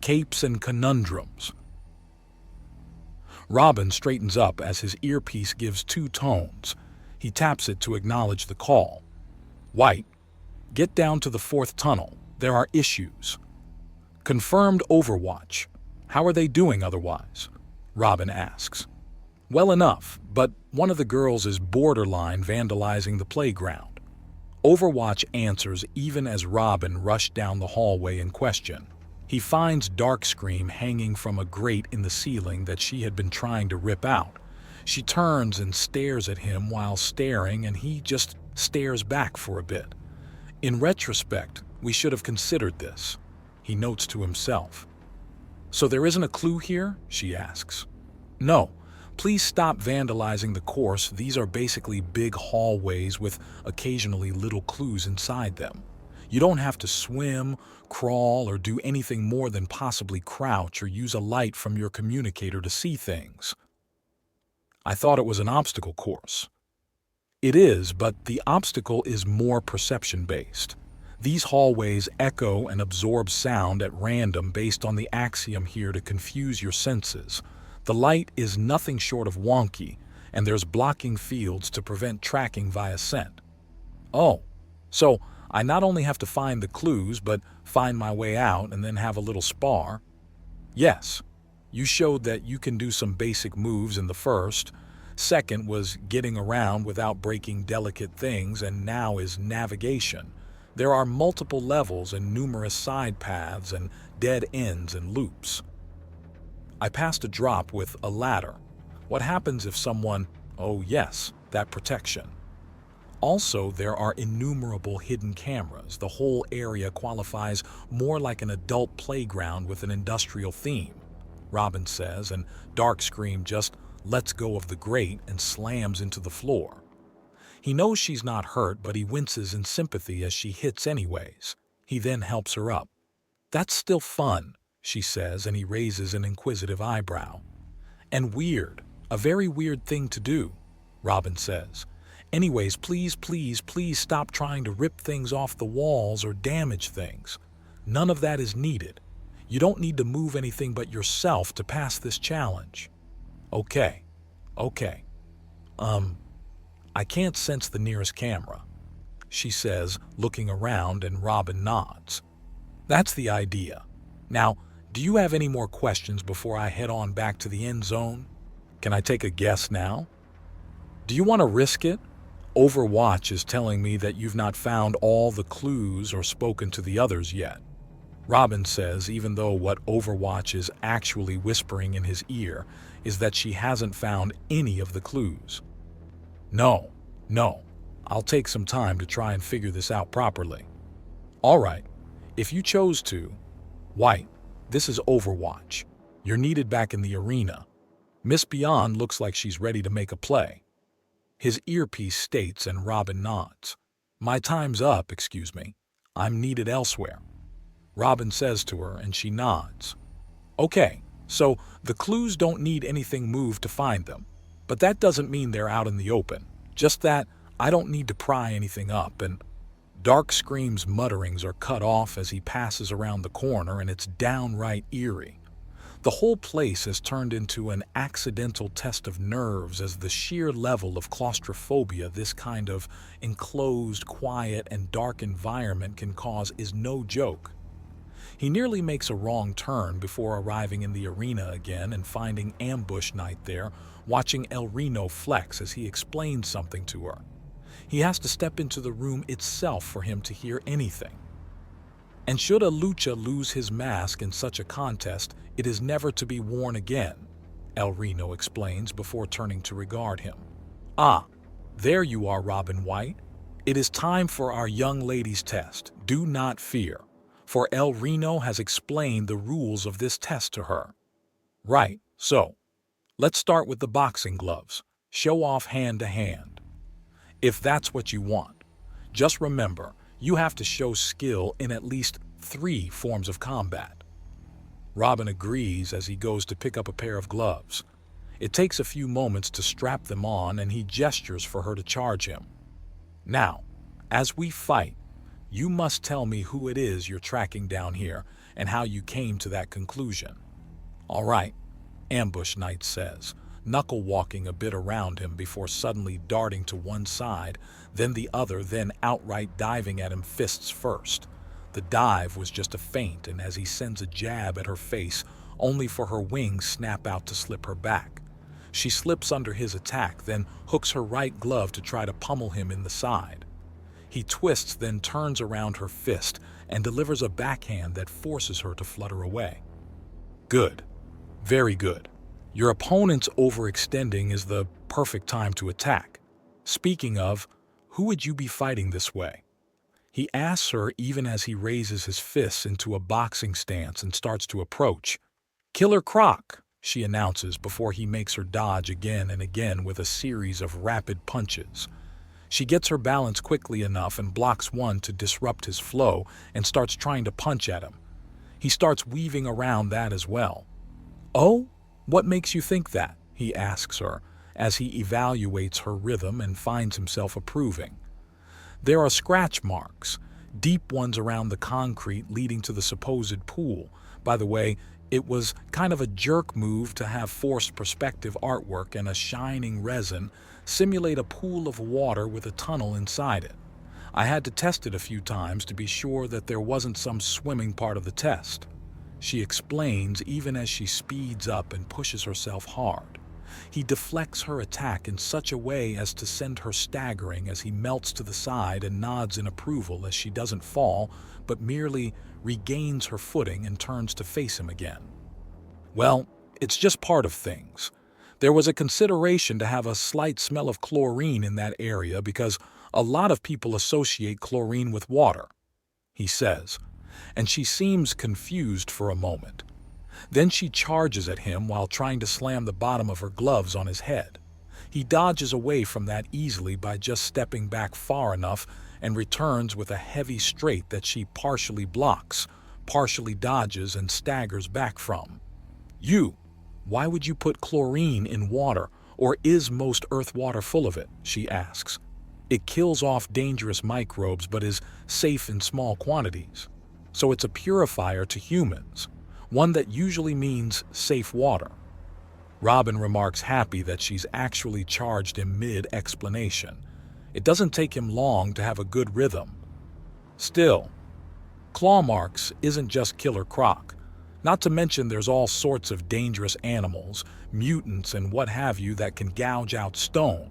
capes and conundrums. Robin straightens up as his earpiece gives two tones. He taps it to acknowledge the call. White, get down to the fourth tunnel. There are issues. Confirmed Overwatch. How are they doing otherwise? Robin asks. Well enough, but one of the girls is borderline vandalizing the playground. Overwatch answers even as Robin rushed down the hallway in question. He finds Darkscream hanging from a grate in the ceiling that she had been trying to rip out. She turns and stares at him while staring, and he just stares back for a bit. In retrospect, we should have considered this, he notes to himself. So there isn't a clue here? She asks. No. Please stop vandalizing the course. These are basically big hallways with occasionally little clues inside them. You don't have to swim, crawl, or do anything more than possibly crouch or use a light from your communicator to see things. I thought it was an obstacle course. It is, but the obstacle is more perception-based. These hallways echo and absorb sound at random based on the axiom here to confuse your senses. The light is nothing short of wonky, and there's blocking fields to prevent tracking via scent. Oh, so I not only have to find the clues, but find my way out and then have a little spar? Yes, you showed that you can do some basic moves in the first. Second was getting around without breaking delicate things, and now is navigation. There are multiple levels and numerous side paths and dead ends and loops. I passed a drop with a ladder. What happens if someone... Oh yes, that protection. Also, there are innumerable hidden cameras. The whole area qualifies more like an adult playground with an industrial theme, Robin says, and Darkscream just lets go of the grate and slams into the floor. He knows she's not hurt, but he winces in sympathy as she hits anyways. He then helps her up. That's still fun, she says, and he raises an inquisitive eyebrow. And weird. A very weird thing to do, Robin says. Anyways, please, please, please stop trying to rip things off the walls or damage things. None of that is needed. You don't need to move anything but yourself to pass this challenge. Okay. I can't sense the nearest camera, she says, looking around, and Robin nods. That's the idea. Now, do you have any more questions before I head on back to the end zone? Can I take a guess now? Do you want to risk it? Overwatch is telling me that you've not found all the clues or spoken to the others yet. Robin says, even though what Overwatch is actually whispering in his ear is that she hasn't found any of the clues. No, I'll take some time to try and figure this out properly. All right, if you chose to. White, this is Overwatch. You're needed back in the arena. Miss Beyond looks like she's ready to make a play. His earpiece states, and Robin nods. My time's up, excuse me. I'm needed elsewhere. Robin says to her, and she nods. Okay, so the clues don't need anything moved to find them. But that doesn't mean they're out in the open. Just that I don't need to pry anything up, and Darkscream's mutterings are cut off as he passes around the corner, and it's downright eerie. The whole place has turned into an accidental test of nerves, as the sheer level of claustrophobia this kind of enclosed, quiet, and dark environment can cause is no joke. He nearly makes a wrong turn before arriving in the arena again and finding Ambush Knight there, watching El Reno flex as he explains something to her. He has to step into the room itself for him to hear anything. And should a lucha lose his mask in such a contest, it is never to be worn again, El Reno explains before turning to regard him. Ah, there you are, Robin White. It is time for our young lady's test. Do not fear, for El Reno has explained the rules of this test to her. Right, so let's start with the boxing gloves. Show off hand to hand. If that's what you want. Just remember, you have to show skill in at least 3 forms of combat. Robin agrees as he goes to pick up a pair of gloves. It takes a few moments to strap them on, and he gestures for her to charge him. Now, as we fight, You must tell me who it is you're tracking down here and how you came to that conclusion." "All right," Ambush Knight says, knuckle walking a bit around him before suddenly darting to one side, then the other, then outright diving at him fists first. The dive was just a feint, and as he sends a jab at her face, only for her wings snap out to slip her back. She slips under his attack, then hooks her right glove to try to pummel him in the side. He twists, then turns around her fist and delivers a backhand that forces her to flutter away. "Good. Very good. Your opponent's overextending is the perfect time to attack. Speaking of, who would you be fighting this way?" He asks her even as he raises his fists into a boxing stance and starts to approach. "Killer Croc," she announces before he makes her dodge again and again with a series of rapid punches. She gets her balance quickly enough and blocks one to disrupt his flow and starts trying to punch at him. He starts weaving around that as well. "Oh? What makes you think that?" he asks her as he evaluates her rhythm and finds himself approving. There are scratch marks, deep ones around the concrete leading to the supposed pool. By the way, it was kind of a jerk move to have forced perspective artwork and a shining resin simulate a pool of water with a tunnel inside it. I had to test it a few times to be sure that there wasn't some swimming part of the test. She explains even as she speeds up and pushes herself hard. He deflects her attack in such a way as to send her staggering as he melts to the side and nods in approval as she doesn't fall, but merely regains her footing and turns to face him again. "Well, it's just part of things. There was a consideration to have a slight smell of chlorine in that area because a lot of people associate chlorine with water," he says, and she seems confused for a moment. Then she charges at him while trying to slam the bottom of her gloves on his head. He dodges away from that easily by just stepping back far enough and returns with a heavy straight that she partially blocks, partially dodges, and staggers back from. Why would you put chlorine in water, or is most earth water full of it?" she asks. "It kills off dangerous microbes but is safe in small quantities. So it's a purifier to humans, one that usually means safe water." Robin remarks happy that she's actually charged him mid-explanation. It doesn't take him long to have a good rhythm. Still, claw marks isn't just Killer Croc. Not to mention there's all sorts of dangerous animals, mutants and what have you that can gouge out stone.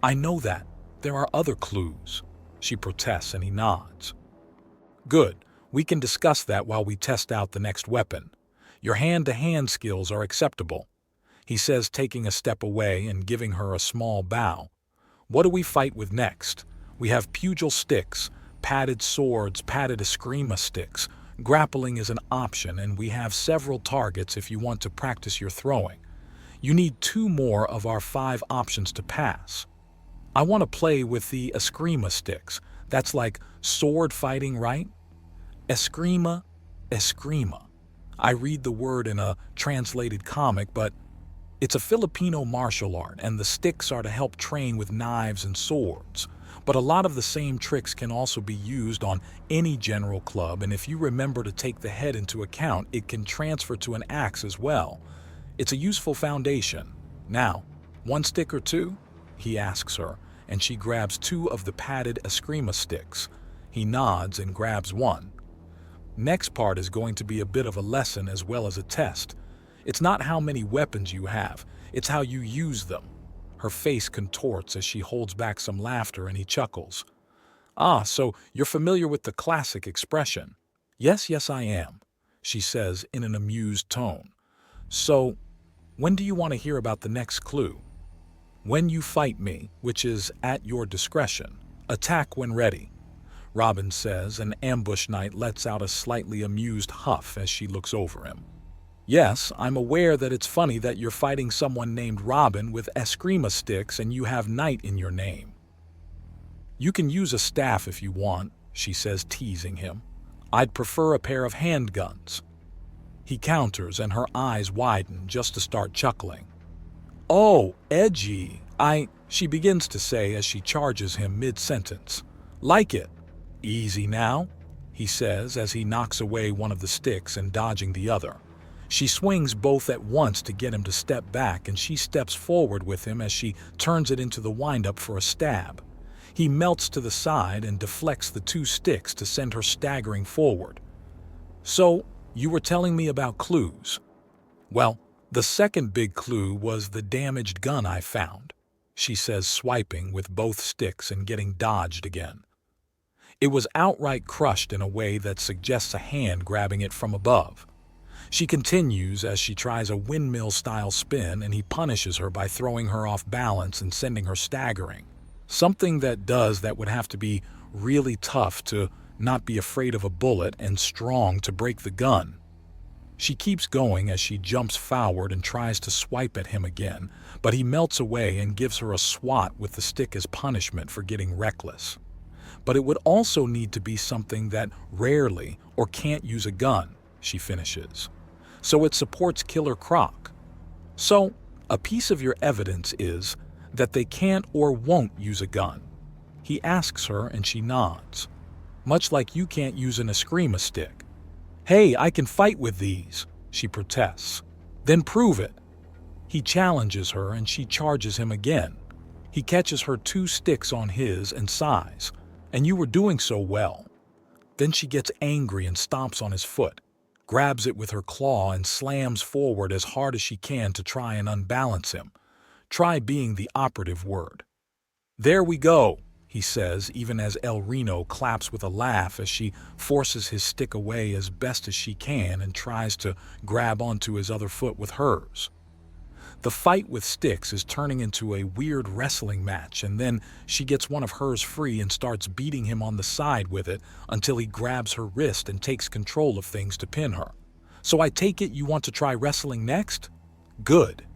"I know that. There are other clues," she protests and he nods. "Good. We can discuss that while we test out the next weapon. Your hand-to-hand skills are acceptable," he says, taking a step away and giving her a small bow. "What do we fight with next? We have pugil sticks, padded swords, padded eskrima sticks. Grappling is an option, and we have several targets if you want to practice your throwing. You need 2 more of our 5 options to pass. I want to play with the eskrima sticks. That's like sword fighting, right? Eskrima. I read the word in a translated comic, but it's a Filipino martial art, and the sticks are to help train with knives and swords. But a lot of the same tricks can also be used on any general club, and if you remember to take the head into account, it can transfer to an axe as well. It's a useful foundation. Now, 1 stick or 2? He asks her, and she grabs 2 of the padded eskrima sticks. He nods and grabs 1. Next part is going to be a bit of a lesson as well as a test. It's not how many weapons you have, it's how you use them. Her face contorts as she holds back some laughter and he chuckles. "Ah, so you're familiar with the classic expression." Yes, I am," she says in an amused tone. "So, when do you want to hear about the next clue?" "When you fight me, which is at your discretion. Attack when ready," Robin says, and Ambush Knight lets out a slightly amused huff as she looks over him. "Yes, I'm aware that it's funny that you're fighting someone named Robin with eskrima sticks and you have Knight in your name." "You can use a staff if you want," she says, teasing him. "I'd prefer a pair of handguns." He counters and her eyes widen just to start chuckling. "Oh, edgy. She begins to say as she charges him mid-sentence. "Like it. Easy now, he says as he knocks away one of the sticks and dodging the other. She swings both at once to get him to step back, and she steps forward with him as she turns it into the windup for a stab. He melts to the side and deflects the 2 sticks to send her staggering forward. So, you were telling me about clues. Well, the second big clue was the damaged gun I found, she says, swiping with both sticks and getting dodged again. It was outright crushed in a way that suggests a hand grabbing it from above. She continues as she tries a windmill-style spin, and he punishes her by throwing her off balance and sending her staggering. Something that would have to be really tough to not be afraid of a bullet and strong to break the gun. She keeps going as she jumps forward and tries to swipe at him again, but he melts away and gives her a swat with the stick as punishment for getting reckless. But it would also need to be something that rarely or can't use a gun, she finishes. So it supports Killer Croc. So, a piece of your evidence is that they can't or won't use a gun. He asks her and she nods. Much like you can't use an eskrima stick. Hey, I can fight with these, she protests. Then prove it. He challenges her and she charges him again. He catches her 2 sticks on his and sighs. And you were doing so well. Then she gets angry and stomps on his foot, grabs it with her claw and slams forward as hard as she can to try and unbalance him. Try being the operative word. There we go, he says, even as El Reno claps with a laugh as she forces his stick away as best as she can and tries to grab onto his other foot with hers. The fight with sticks is turning into a weird wrestling match, and then she gets one of hers free and starts beating him on the side with it until he grabs her wrist and takes control of things to pin her. So I take it you want to try wrestling next? Good.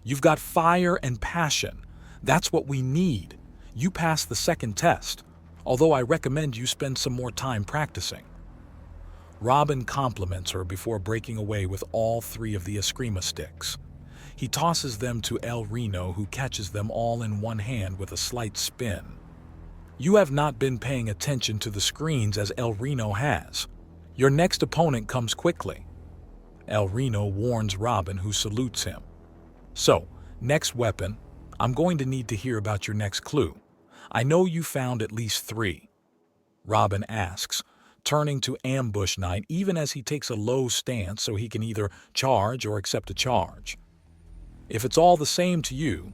You've got fire and passion. That's what we need. You passed the second test, although I recommend you spend some more time practicing. Robin compliments her before breaking away with all 3 of the eskrima sticks. He tosses them to El Reno, who catches them all in one hand with a slight spin. You have not been paying attention to the screens as El Reno has. Your next opponent comes quickly. El Reno warns Robin, who salutes him. So, next weapon, I'm going to need to hear about your next clue. I know you found at least 3. Robin asks, turning to Ambush Knight even as he takes a low stance so he can either charge or accept a charge. If it's all the same to you,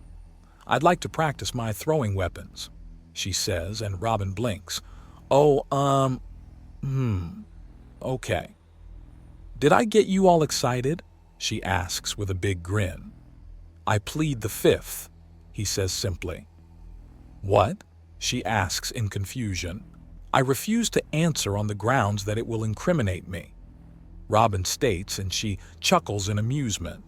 I'd like to practice my throwing weapons, she says, and Robin blinks. Oh, okay. Did I get you all excited? She asks with a big grin. I plead the 5th, he says simply. What? She asks in confusion. I refuse to answer on the grounds that it will incriminate me, Robin states, and she chuckles in amusement.